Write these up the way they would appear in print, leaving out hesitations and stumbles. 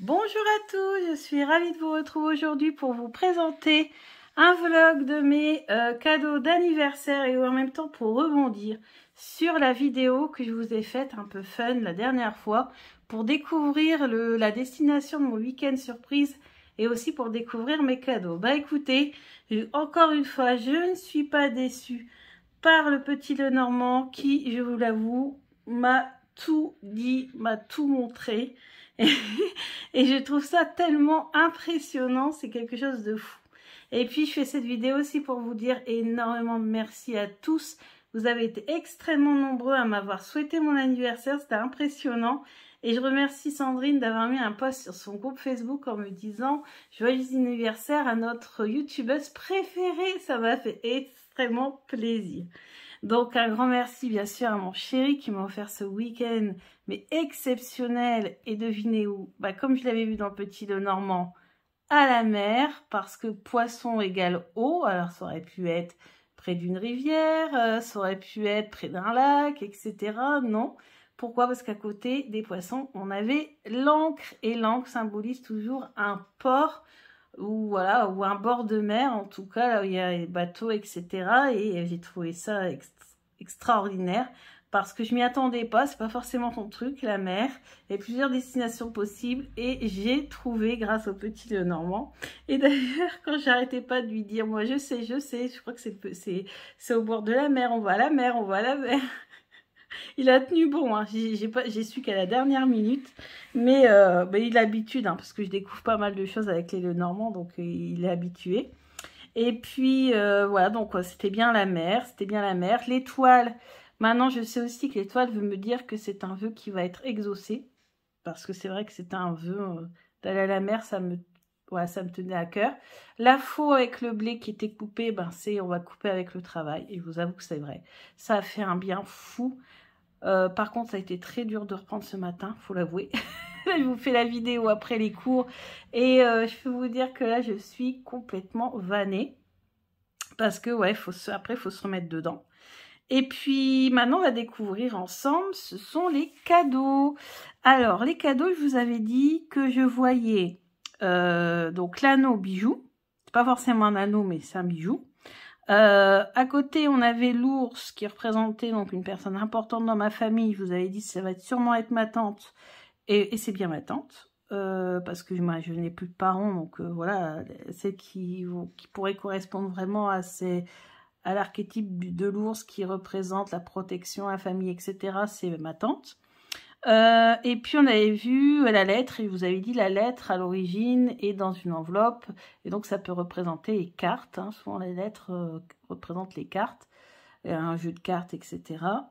Bonjour à tous, je suis ravie de vous retrouver aujourd'hui pour vous présenter un vlog de mes cadeaux d'anniversaire et en même temps pour rebondir sur la vidéo que je vous ai faite un peu fun la dernière fois pour découvrir la destination de mon week-end surprise et aussi pour découvrir mes cadeaux. Bah écoutez, encore une fois, je ne suis pas déçue par le petit Lenormand qui, je vous l'avoue, m'a tout dit, m'a tout montré. Et je trouve ça tellement impressionnant, c'est quelque chose de fou. Et puis je fais cette vidéo aussi pour vous dire énormément merci à tous. Vous avez été extrêmement nombreux à m'avoir souhaité mon anniversaire, c'était impressionnant. Et je remercie Sandrine d'avoir mis un post sur son groupe Facebook en me disant « Joyeux anniversaire à notre youtubeuse préférée ». Ça m'a fait extrêmement plaisir. Donc un grand merci bien sûr à mon chéri qui m'a offert ce week-end, mais exceptionnel. Et devinez où? Bah, comme je l'avais vu dans le Petit Lenormand, à la mer, parce que poisson égale eau, alors ça aurait pu être près d'une rivière, ça aurait pu être près d'un lac, etc. Non. Pourquoi? Parce qu'à côté des poissons, on avait l'Ancre, et l'Ancre symbolise toujours un port, ou voilà, ou un bord de mer, en tout cas, là où il y a les bateaux, etc. Et j'ai trouvé ça extraordinaire, parce que je m'y attendais pas, c'est pas forcément ton truc, la mer. Il y a plusieurs destinations possibles, et j'ai trouvé grâce au Petit Lenormand. Et d'ailleurs, quand j'arrêtais pas de lui dire, moi je sais, je crois que c'est au bord de la mer, on va à la mer, on va à la mer. Il a tenu bon, hein. J'ai su qu'à la dernière minute, mais il a l'habitude, hein, parce que je découvre pas mal de choses avec les Lenormands, donc il est habitué. Et puis voilà, donc c'était bien la mer, c'était bien la mer. L'étoile, maintenant je sais aussi que l'étoile veut me dire que c'est un vœu qui va être exaucé, parce que c'est vrai que c'était un vœu d'aller à la mer, voilà, ça me tenait à cœur. La faux avec le blé qui était coupé, ben on va couper avec le travail, et je vous avoue que c'est vrai. Ça a fait un bien fou. Par contre, ça a été très dur de reprendre ce matin, faut l'avouer. Je vous fais la vidéo après les cours et je peux vous dire que là, je suis complètement vannée parce que ouais, après, il faut se remettre dedans. Et puis maintenant, on va découvrir ensemble, ce sont les cadeaux. Alors, les cadeaux, je vous avais dit que je voyais donc l'anneau bijou. C'est pas forcément un anneau, mais c'est un bijou. À côté, on avait l'ours qui représentait donc une personne importante dans ma famille. Je vous avais dit ça va sûrement être ma tante. Et c'est bien ma tante. Parce que moi, je n'ai plus de parents. Donc voilà, celle qui pourrait correspondre vraiment à l'archétype de l'ours qui représente la protection, la famille, etc. C'est ma tante. Et puis on avait vu la lettre, et je vous avais dit la lettre à l'origine est dans une enveloppe, et donc ça peut représenter les cartes, hein. Souvent les lettres représentent les cartes, un jeu de cartes, etc.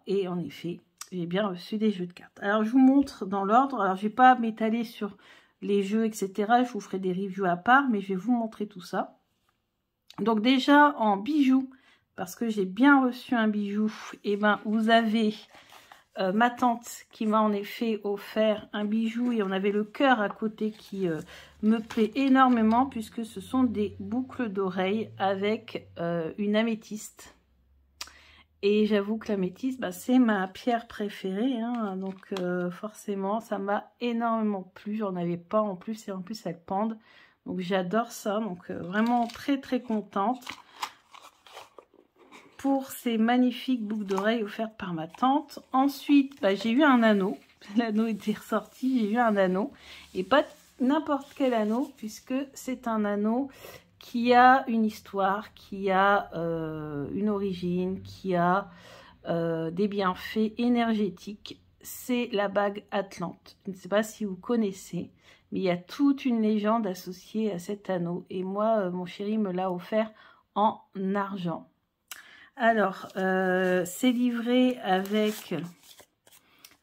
Et en effet, j'ai bien reçu des jeux de cartes. Alors je vous montre dans l'ordre, alors je vais pas m'étaler sur les jeux, etc. Je vous ferai des reviews à part, mais je vais vous montrer tout ça. Donc déjà en bijoux, parce que j'ai bien reçu un bijou, et ben vous avez... ma tante qui m'a en effet offert un bijou, et on avait le cœur à côté qui me plaît énormément, puisque ce sont des boucles d'oreilles avec une améthyste. Et j'avoue que l'améthyste, bah, c'est ma pierre préférée, hein, donc forcément ça m'a énormément plu. J'en avais pas en plus, et en plus elles pendent, donc j'adore ça, donc vraiment très très contente pour ces magnifiques boucles d'oreilles offertes par ma tante. Ensuite, bah, j'ai eu un anneau. L'anneau était ressorti, j'ai eu un anneau. Et pas n'importe quel anneau, puisque c'est un anneau qui a une histoire, qui a une origine, qui a des bienfaits énergétiques. C'est la bague Atlante. Je ne sais pas si vous connaissez, mais il y a toute une légende associée à cet anneau. Et moi, mon chéri me l'a offert en argent. Alors, c'est livré avec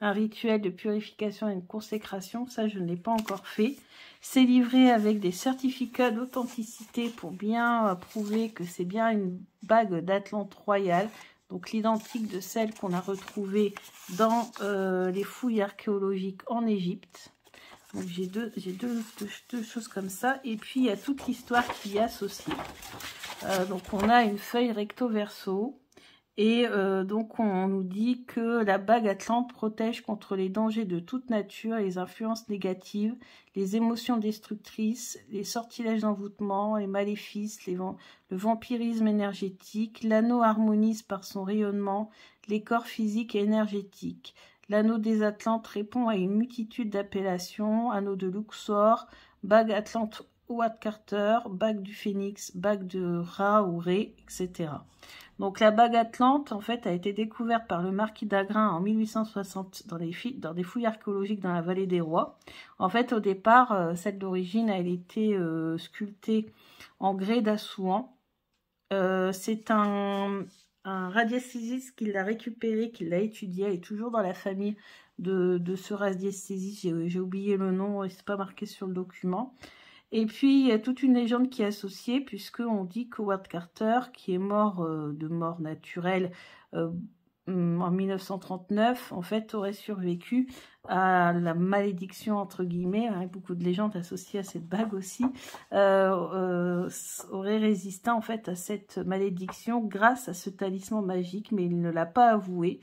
un rituel de purification et de consécration. Ça, je ne l'ai pas encore fait. C'est livré avec des certificats d'authenticité pour bien prouver que c'est bien une bague d'Atlante royale. Donc, l'identique de celle qu'on a retrouvée dans les fouilles archéologiques en Égypte. Donc, j'ai deux choses comme ça. Et puis, il y a toute l'histoire qui y est associée. Donc on a une feuille recto verso, Et donc, on nous dit que la bague Atlante protège contre les dangers de toute nature, les influences négatives, les émotions destructrices, les sortilèges d'envoûtement, les maléfices, le vampirisme énergétique. L'anneau harmonise par son rayonnement les corps physiques et énergétiques. L'anneau des Atlantes répond à une multitude d'appellations, anneau de Luxor, bague Atlante Howard Carter, bague du Phénix, bague de Ra ou Ré, etc. Donc la bague Atlante, en fait, a été découverte par le marquis d'Agrain en 1860 dans des fouilles archéologiques dans la vallée des Rois. En fait, au départ, celle d'origine, elle était sculptée en grès d'Assouan. C'est un radiesthésiste qui l'a récupérée, qui l'a étudiée. Elle est toujours dans la famille de ce radiesthésiste. J'ai oublié le nom, c'est pas marqué sur le document. Et puis, il y a toute une légende qui est associée, puisqu'on dit qu'Howard Carter, qui est mort de mort naturelle en 1939, en fait, aurait survécu à la malédiction, entre guillemets, hein, beaucoup de légendes associées à cette bague aussi, aurait résisté, en fait, à cette malédiction grâce à ce talisman magique, mais il ne l'a pas avoué.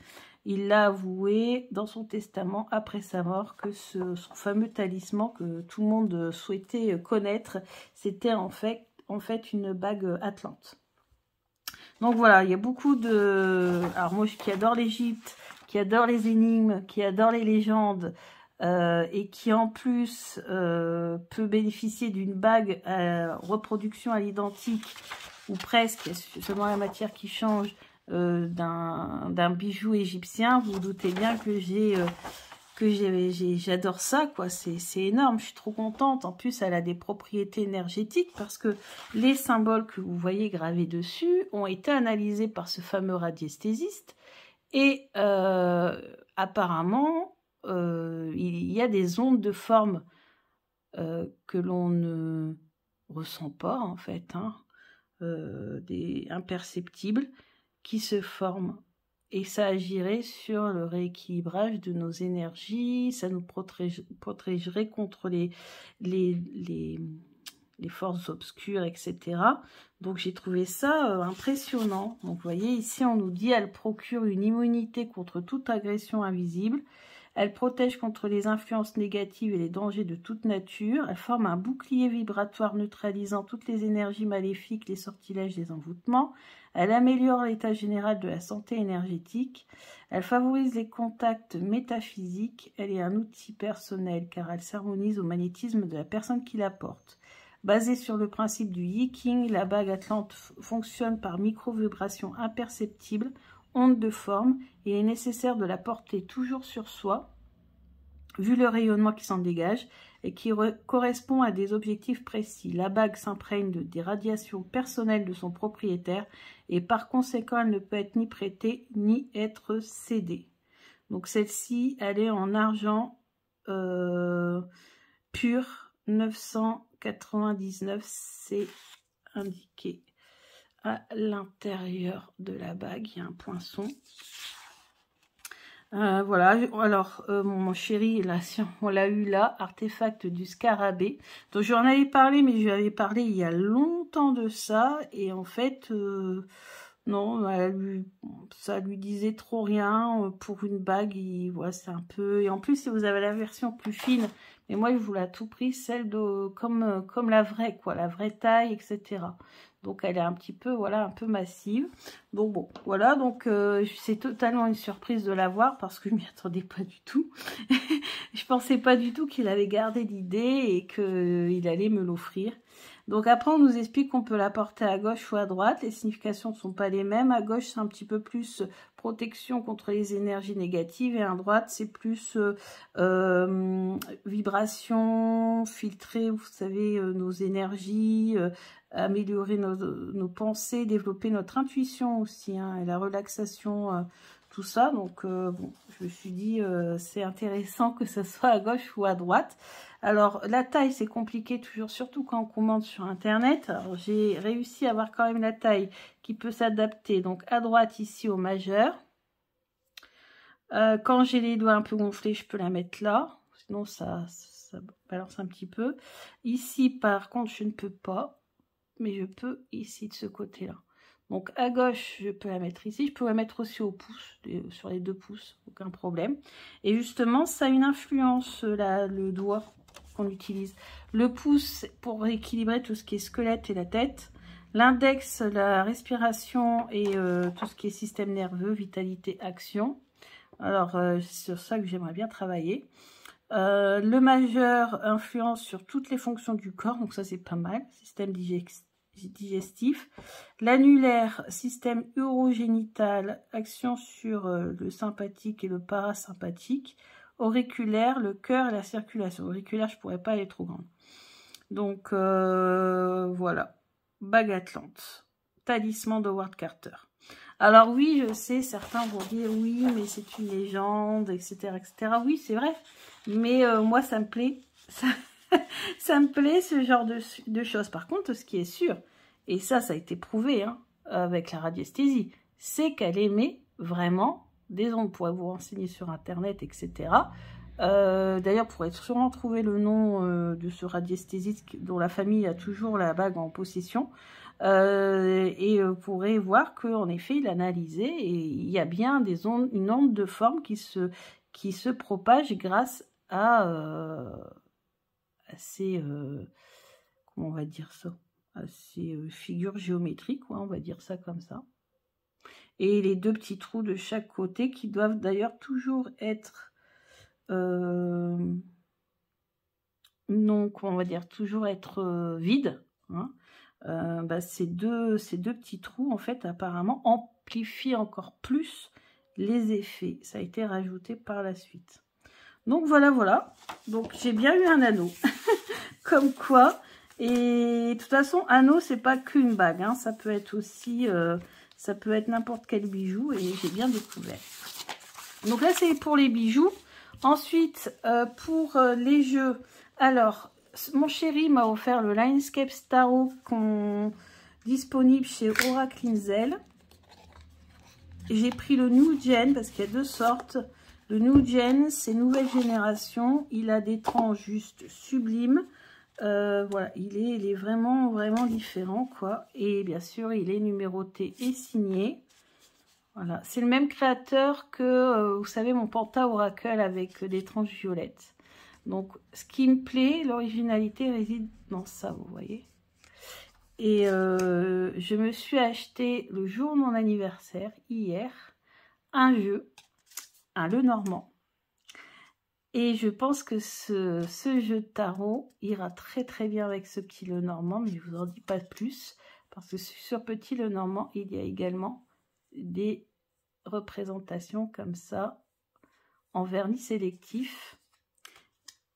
Il l'a avoué dans son testament après sa mort que son fameux talisman que tout le monde souhaitait connaître, c'était en fait une bague Atlante. Donc voilà, il y a beaucoup de... Alors moi qui adore l'Égypte, qui adore les énigmes, qui adore les légendes, et qui en plus peut bénéficier d'une bague à reproduction à l'identique, ou presque, seulement la matière qui change, d'un bijou égyptien, vous vous doutez bien que j'adore ça, quoi. C'est énorme, je suis trop contente. En plus, elle a des propriétés énergétiques parce que les symboles que vous voyez gravés dessus ont été analysés par ce fameux radiesthésiste et apparemment, il y a des ondes de forme que l'on ne ressent pas, en fait, hein, des imperceptibles, qui se forment, et ça agirait sur le rééquilibrage de nos énergies, ça nous protégerait contre les forces obscures, etc. Donc j'ai trouvé ça impressionnant. Donc vous voyez, ici on nous dit, elle procure une immunité contre toute agression invisible, elle protège contre les influences négatives et les dangers de toute nature. Elle forme un bouclier vibratoire neutralisant toutes les énergies maléfiques, les sortilèges, les envoûtements. Elle améliore l'état général de la santé énergétique. Elle favorise les contacts métaphysiques. Elle est un outil personnel car elle s'harmonise au magnétisme de la personne qui la porte. Basée sur le principe du Yi-King, la bague Atlante fonctionne par micro-vibrations imperceptibles, onde de forme, et il est nécessaire de la porter toujours sur soi, vu le rayonnement qui s'en dégage, et qui correspond à des objectifs précis. La bague s'imprègne des radiations personnelles de son propriétaire, et par conséquent, elle ne peut être ni prêtée, ni être cédée. Donc celle-ci, elle est en argent pur, 999, c'est indiqué à l'intérieur de la bague, il y a un poinçon. Voilà, alors mon chéri, là, on l'a eu là, artefact du scarabée. Donc j'en avais parlé, mais je lui avais parlé il y a longtemps de ça, et en fait, non, ça lui disait trop rien pour une bague. Voilà, c'est un peu. Et en plus, si vous avez la version plus fine, mais moi je vous l'ai à tout prix, celle de comme la vraie, quoi, la vraie taille, etc. Donc elle est un petit peu, voilà, un peu massive. Donc bon, voilà, donc c'est totalement une surprise de l'avoir parce que je m'y attendais pas du tout. Je pensais pas du tout qu'il avait gardé l'idée et qu'il allait me l'offrir. Donc après, on nous explique qu'on peut la porter à gauche ou à droite. Les significations ne sont pas les mêmes. À gauche, c'est un petit peu plus protection contre les énergies négatives. Et à droite, c'est plus vibration, filtrer, vous savez, nos énergies, améliorer nos pensées, développer notre intuition aussi, hein, et la relaxation, tout ça. Donc, bon, je me suis dit, c'est intéressant que ce soit à gauche ou à droite. Alors, la taille, c'est compliqué toujours, surtout quand on commande sur Internet. Alors, j'ai réussi à avoir quand même la taille qui peut s'adapter. Donc, à droite, ici, au majeur. Quand j'ai les doigts un peu gonflés, je peux la mettre là. Sinon, ça balance un petit peu. Ici, par contre, je ne peux pas. Mais je peux ici, de ce côté-là. Donc à gauche, je peux la mettre ici. Je peux la mettre aussi au pouce, sur les 2 pouces, aucun problème. Et justement, ça a une influence, là, le doigt qu'on utilise. Le pouce pour équilibrer tout ce qui est squelette et la tête. L'index, la respiration et tout ce qui est système nerveux, vitalité, action. Alors, c'est sur ça que j'aimerais bien travailler. Le majeur influence sur toutes les fonctions du corps, donc ça c'est pas mal. Système digestif. L'annulaire, système urogénital, action sur le sympathique et le parasympathique. Auriculaire, le cœur et la circulation. Auriculaire, je pourrais pas aller trop grande. Donc voilà. Bague Atlante. Talisman d'Howard Carter. Alors oui, je sais, certains vont dire oui, mais c'est une légende, etc., etc. Oui, c'est vrai. Mais moi, ça me plaît. Ça me plaît, ce genre de choses. Par contre, ce qui est sûr, et ça a été prouvé hein, avec la radiesthésie, c'est qu'elle émet vraiment des ondes. Vous pourrez vous renseigner sur Internet, etc. D'ailleurs, vous pourrez sûrement trouver le nom de ce radiesthésiste dont la famille a toujours la bague en possession. Et vous pourrez voir qu'en effet, il a analysé et il y a bien des ondes, une onde de forme qui se propage grâce à ces, comment on va dire ça, à ces figures géométriques, ouais, on va dire ça comme ça. Et les 2 petits trous de chaque côté qui doivent d'ailleurs toujours être, non, comment on va dire, toujours être vides, hein. Ces deux petits trous, en fait, apparemment, amplifient encore plus les effets. Ça a été rajouté par la suite. Donc, voilà. Donc, j'ai bien eu un anneau. Comme quoi. Et de toute façon, anneau, c'est pas qu'une bague. Hein. Ça peut être aussi... ça peut être n'importe quel bijou. Et j'ai bien découvert. Donc là, c'est pour les bijoux. Ensuite, pour les jeux... Alors... Mon chéri m'a offert le Linescape Tarot disponible chez Oracle Inzel. J'ai pris le New Gen parce qu'il y a 2 sortes. Le New Gen, c'est nouvelle génération. Il a des tranches juste sublimes. Voilà, il est vraiment, vraiment différent, quoi. Et bien sûr, il est numéroté et signé. Voilà, c'est le même créateur que, vous savez, mon Panta Oracle avec des tranches violettes. Donc, ce qui me plaît, l'originalité réside dans ça, vous voyez. Et je me suis acheté le jour de mon anniversaire, hier, un jeu, un Lenormand. Et je pense que ce jeu de tarot ira très très bien avec ce petit Lenormand, mais je ne vous en dis pas plus. Parce que sur petit Lenormand, il y a également des représentations comme ça, en vernis sélectif.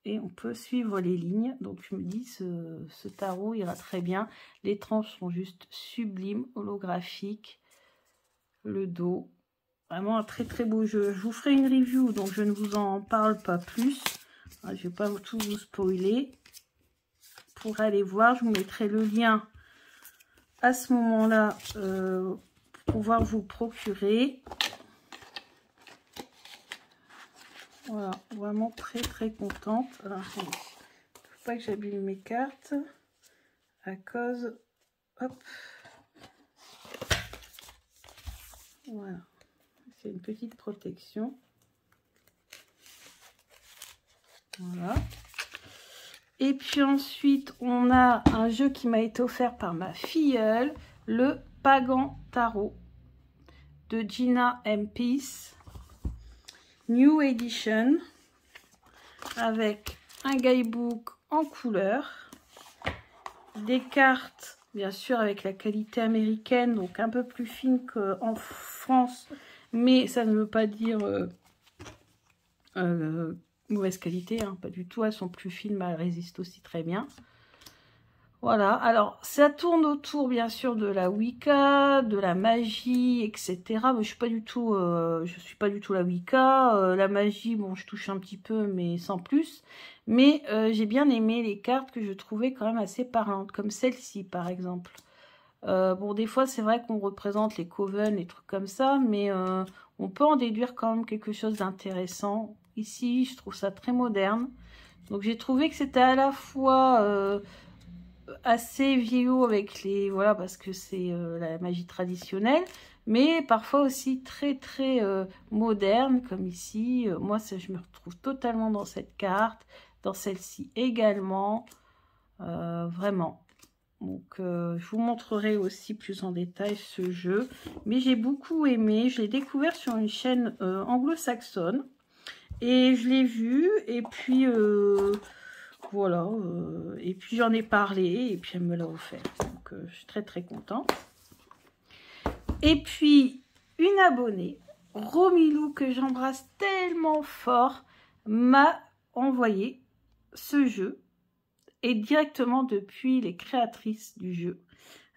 Et on peut suivre les lignes. Donc je me dis, ce tarot ira très bien. Les tranches sont juste sublimes, holographiques. Le dos, vraiment un très très beau jeu. Je vous ferai une review, donc je ne vous en parle pas plus. Je ne vais pas tout vous spoiler. Pour aller voir, je vous mettrai le lien à ce moment-là pour pouvoir vous procurer. Voilà, vraiment très très contente. Alors, il ne faut pas que j'abîme mes cartes à cause... Hop. Voilà. C'est une petite protection. Voilà. Et puis ensuite, on a un jeu qui m'a été offert par ma filleule, le Pagan Tarot de Gina M. Peace. New Edition, avec un guidebook en couleur, des cartes, bien sûr, avec la qualité américaine, donc un peu plus fine qu'en France, mais ça ne veut pas dire mauvaise qualité, hein, pas du tout, elles sont plus fines, mais elles résistent aussi très bien. Voilà, alors ça tourne autour bien sûr de la Wicca, de la magie, etc. Mais je suis pas du tout la Wicca. La magie, bon, je touche un petit peu, mais sans plus. Mais j'ai bien aimé les cartes que je trouvais quand même assez parlantes, comme celle-ci par exemple. Bon, des fois c'est vrai qu'on représente les coven, les trucs comme ça, mais on peut en déduire quand même quelque chose d'intéressant. Ici, je trouve ça très moderne. Donc j'ai trouvé que c'était à la fois assez vieillot avec les... Voilà, parce que c'est la magie traditionnelle. Mais parfois aussi très moderne, comme ici. Moi, ça, je me retrouve totalement dans cette carte. Dans celle-ci également. Vraiment. Donc, je vous montrerai aussi plus en détail ce jeu. Mais j'ai beaucoup aimé. Je l'ai découvert sur une chaîne anglo-saxonne. Et je l'ai vu. Et puis, voilà. Et puis, j'en ai parlé. Et puis, elle me l'a offert. Donc, je suis très contente. Et puis, une abonnée, Romilou, que j'embrasse tellement fort, m'a envoyé ce jeu. Et directement depuis les créatrices du jeu.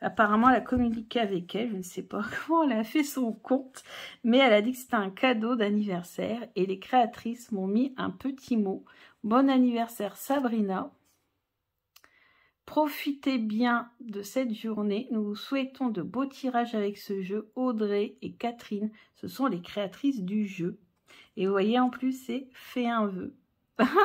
Apparemment, elle a communiqué avec elle. Je ne sais pas comment elle a fait son compte. Mais elle a dit que c'était un cadeau d'anniversaire. Et les créatrices m'ont mis un petit mot. Bon anniversaire Sabrina. Profitez bien de cette journée. Nous vous souhaitons de beaux tirages avec ce jeu. Audrey et Catherine, ce sont les créatrices du jeu. Et vous voyez, en plus, c'est fait un vœu.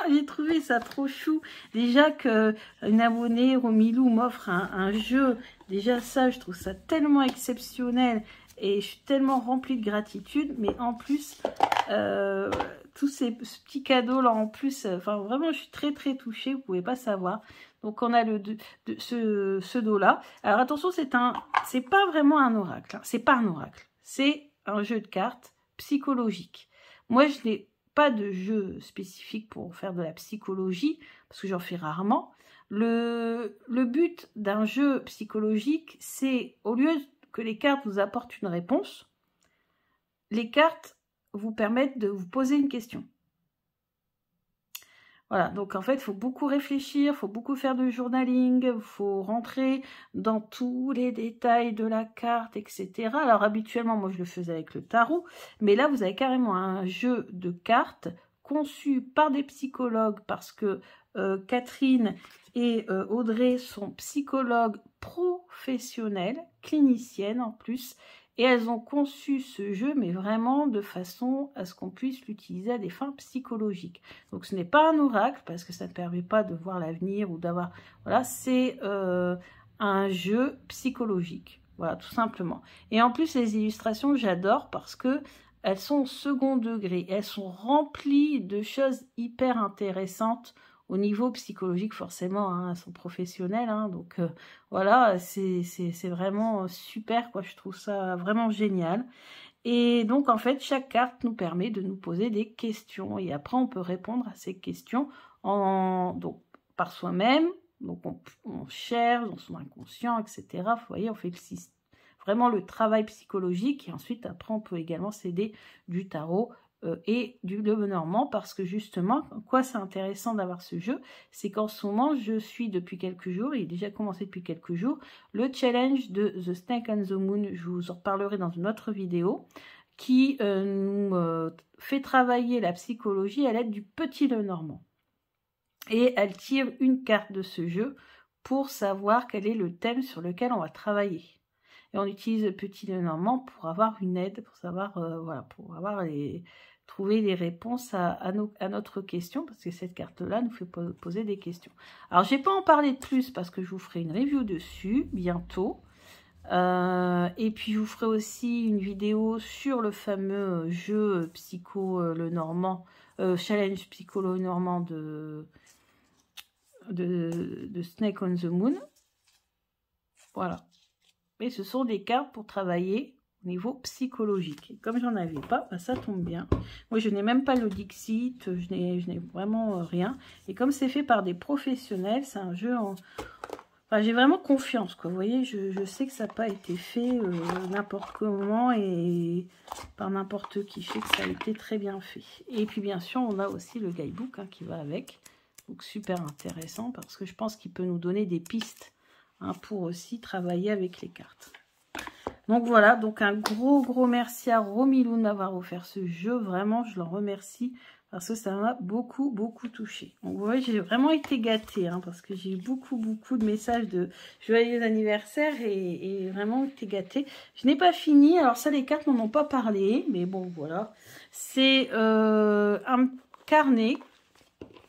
J'ai trouvé ça trop chou. Déjà qu'une abonnée, Romilou, m'offre un jeu. Déjà ça, je trouve ça tellement exceptionnel. Et je suis tellement remplie de gratitude. Mais en plus, tous ce petits cadeaux là en plus. Enfin, vraiment, je suis très touchée. Vous pouvez pas savoir. Donc, on a ce dos-là. Alors, attention, c'est pas vraiment un oracle. Hein. C'est pas un oracle. C'est un jeu de cartes psychologique. Moi, je n'ai pas de jeu spécifique pour faire de la psychologie, parce que j'en fais rarement. Le but d'un jeu psychologique, c'est, au lieu que les cartes vous apportent une réponse, les cartes vous permettent de vous poser une question. Voilà, donc en fait, il faut beaucoup réfléchir, il faut beaucoup faire de journaling, il faut rentrer dans tous les détails de la carte, etc. Alors habituellement, moi je le faisais avec le tarot, mais là vous avez carrément un jeu de cartes conçu par des psychologues, parce que Catherine et Audrey sont psychologues professionnelles, cliniciennes en plus, et elles ont conçu ce jeu, mais vraiment de façon à ce qu'on puisse l'utiliser à des fins psychologiques. Donc ce n'est pas un oracle, parce que ça ne permet pas de voir l'avenir ou d'avoir... Voilà, c'est un jeu psychologique. Voilà, tout simplement. Et en plus, les illustrations, j'adore parce que elles sont au second degré. Elles sont remplies de choses hyper intéressantes. Au niveau psychologique, forcément, hein, elles sont professionnelles, hein, donc voilà, c'est vraiment super, quoi. Je trouve ça vraiment génial. Et donc, en fait, chaque carte nous permet de nous poser des questions. Et après, on peut répondre à ces questions donc, par soi-même. Donc, on cherche dans son inconscient, etc. Vous voyez, on fait vraiment le travail psychologique. Et ensuite, après, on peut également s'aider du tarot et du Lenormand, parce que justement, quoi c'est intéressant d'avoir ce jeu, c'est qu'en ce moment, je suis depuis quelques jours, il est déjà commencé depuis quelques jours, le challenge de The Snake and the Moon, je vous en reparlerai dans une autre vidéo, qui nous fait travailler la psychologie à l'aide du petit Lenormand. Et elle tire une carte de ce jeu pour savoir quel est le thème sur lequel on va travailler. Et on utilise le petit Lenormand pour avoir une aide, pour savoir, voilà, pour avoir trouver les réponses à notre question, parce que cette carte-là nous fait poser des questions. Alors, je ne vais pas en parler de plus, parce que je vous ferai une review dessus, bientôt. Et puis, je vous ferai aussi une vidéo sur le fameux jeu Psycho Lenormand, Challenge Psycho Lenormand de Snake on the Moon. Voilà. Et ce sont des cartes pour travailler au niveau psychologique. Et comme j'en avais pas, bah ça tombe bien. Moi, je n'ai même pas le Dixit, je n'ai vraiment rien. Et comme c'est fait par des professionnels, c'est un jeu en... Enfin, j'ai vraiment confiance, quoi. Vous voyez, je sais que ça n'a pas été fait n'importe comment et par n'importe qui. Je sais que ça a été très bien fait. Et puis, bien sûr, on a aussi le guidebook hein, qui va avec. Donc, super intéressant parce que je pense qu'il peut nous donner des pistes hein, pour aussi travailler avec les cartes. Donc voilà, donc un gros merci à Romilou de m'avoir offert ce jeu. Vraiment, je l'en remercie parce que ça m'a beaucoup touché. Donc vous voyez, j'ai vraiment été gâtée hein, parce que j'ai eu beaucoup de messages de joyeux anniversaire et vraiment été gâtée. Je n'ai pas fini, alors ça les cartes n'en ont pas parlé, mais bon voilà. C'est un carnet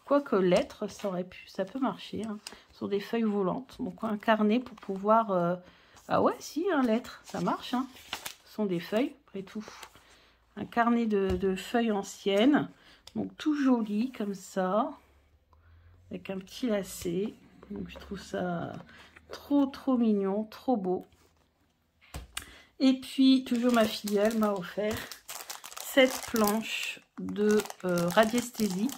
quoique lettres, ça peut marcher, hein, sur des feuilles volantes. Donc un carnet pour pouvoir... Ah ouais, si, hein, lettres, ça marche. Hein. Ce sont des feuilles, après tout. Un carnet de feuilles anciennes. Donc tout joli, comme ça. Avec un petit lacet. Donc je trouve ça trop mignon, trop beau. Et puis, toujours ma filleule m'a offert cette planche de radiesthésie.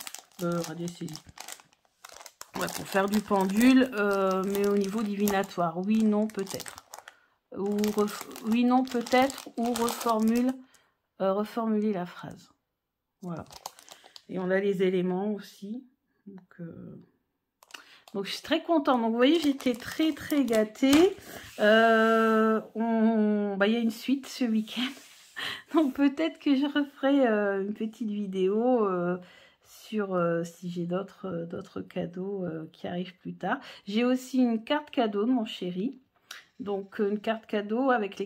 Ouais, pour faire du pendule, mais au niveau divinatoire. Oui, non, peut-être. Oui, non, peut-être. Ou reformuler la phrase. Voilà. Et on a les éléments aussi. Donc je suis très contente. Donc vous voyez, j'étais très gâtée. Il y a une suite ce week-end. Donc peut-être que je referai une petite vidéo sur si j'ai d'autres cadeaux qui arrivent plus tard. J'ai aussi une carte cadeau de mon chéri. Donc une carte cadeau avec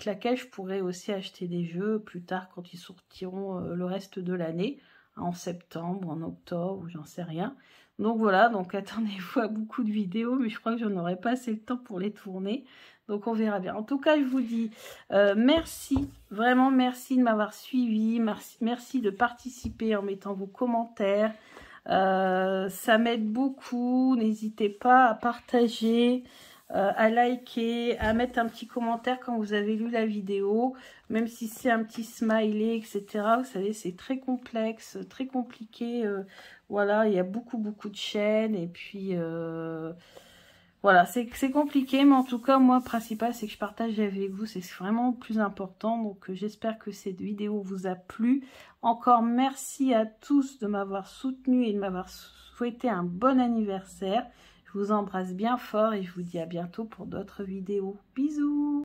laquelle je pourrais aussi acheter des jeux plus tard quand ils sortiront le reste de l'année, en septembre, en octobre, ou j'en sais rien. Donc voilà, donc attendez-vous à beaucoup de vidéos, mais je crois que je n'aurai pas assez le temps pour les tourner. Donc on verra bien. En tout cas, je vous dis merci, vraiment merci de m'avoir suivi, merci de participer en mettant vos commentaires. Ça m'aide beaucoup, n'hésitez pas à partager, à liker, à mettre un petit commentaire quand vous avez lu la vidéo, même si c'est un petit smiley, etc. Vous savez, c'est très complexe, très compliqué. Voilà, il y a beaucoup de chaînes et puis voilà, c'est compliqué, mais en tout cas, moi, le principal, c'est que je partage avec vous, c'est vraiment le plus important. Donc, j'espère que cette vidéo vous a plu. Encore merci à tous de m'avoir soutenu et de m'avoir souhaité un bon anniversaire. Je vous embrasse bien fort et je vous dis à bientôt pour d'autres vidéos. Bisous!